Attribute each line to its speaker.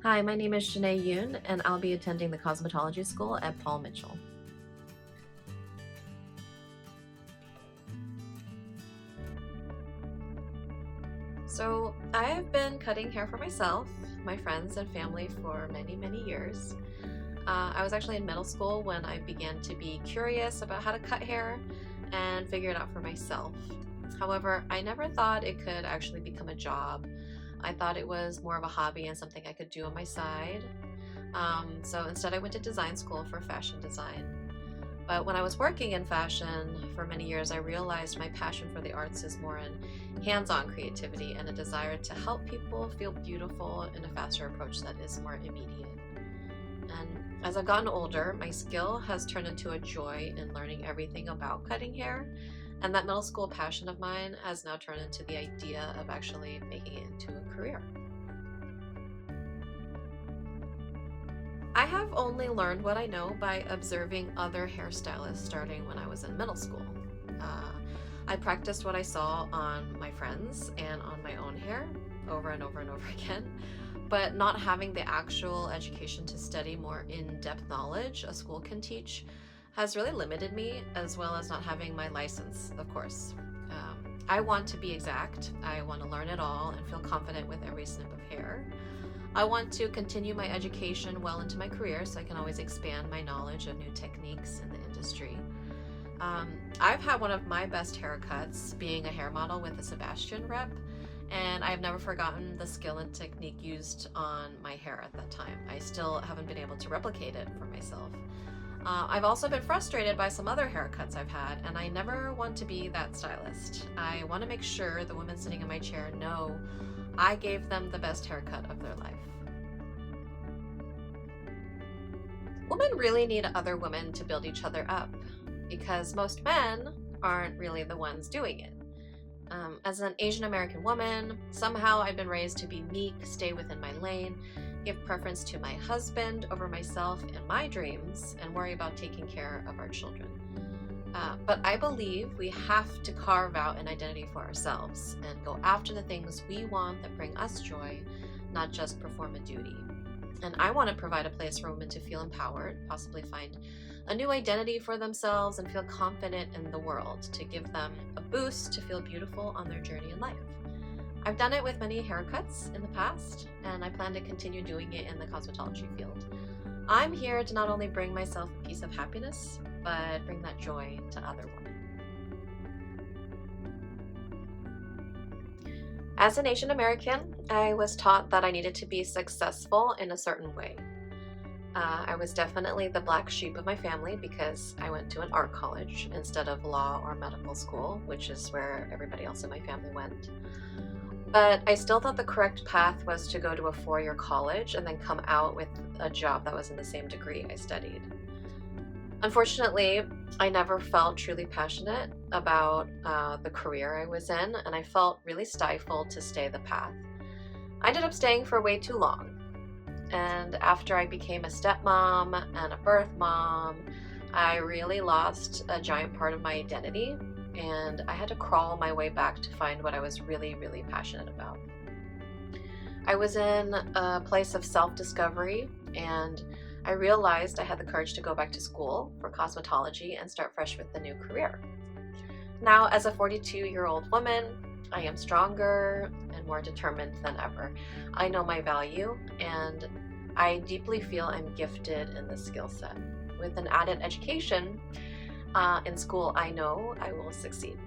Speaker 1: Hi, my name is Shinae Yoon, and I'll be attending the Cosmetology School at Paul Mitchell. So, I have been cutting hair for myself, my friends, and family for many, many years. I was actually in middle school when I began to be curious about how to cut hair and figure it out for myself. However, I never thought it could actually become a job. I thought it was more of a hobby and something I could do on my side. So instead, I went to design school for fashion design. But when I was working in fashion for many years, I realized my passion for the arts is more in hands on creativity and a desire to help people feel beautiful in a faster approach that is more immediate. And as I've gotten older, my skill has turned into a joy in learning everything about cutting hair. And that middle school passion of mine has now turned into the idea of actually making it into a career. I have only learned what I know by observing other hairstylists starting when I was in middle school. Uh, I practiced what I saw on my friends and on my own hair over and over and over again, but not having the actual education to study more in-depth knowledge a school can teach has really limited me, as well as not having my license, of course. I want to be exact. I want to learn it all and feel confident with every snip of hair. I want to continue my education well into my career so I can always expand my knowledge of new techniques in the industry. I've had one of my best haircuts being a hair model with a Sebastian rep, and I've never forgotten the skill and technique used on my hair at that time. I still haven't been able to replicate it for myself. I've also been frustrated by some other haircuts I've had, and I never want to be that stylist. I want to make sure the women sitting in my chair know I gave them the best haircut of their life. Women really need other women to build each other up because most men aren't really the ones doing it. As an Asian American woman, somehow I've been raised to be meek, stay within my lane, give preference to my husband over myself and my dreams, and worry about taking care of our children. But I believe we have to carve out an identity for ourselves and go after the things we want that bring us joy, not just perform a duty. And I want to provide a place for women to feel empowered, possibly find a new identity for themselves, and feel confident in the world, to give them a boost to feel beautiful on their journey in life. I've done it with many haircuts in the past, and I plan to continue doing it in the cosmetology field. I'm here to not only bring myself a piece of happiness, but bring that joy to other women. As an Asian American, I was taught that I needed to be successful in a certain way. I was definitely the black sheep of my family because I went to an art college instead of law or medical school, which is where everybody else in my family went. But I still thought the correct path was to go to a 4-year college and then come out with a job that was in the same degree I studied. Unfortunately, I never felt truly passionate about the career I was in, and I felt really stifled to stay the path. I ended up staying for way too long. And after I became a stepmom and a birth mom, I really lost a giant part of my identity, and I had to crawl my way back to find what I was really, really passionate about. I was in a place of self-discovery, and I realized I had the courage to go back to school for cosmetology and start fresh with a new career. Now, as a 42-year-old woman, I am stronger and more determined than ever. I know my value, and I deeply feel I'm gifted in this skill set. With an added education in school, I know I will succeed.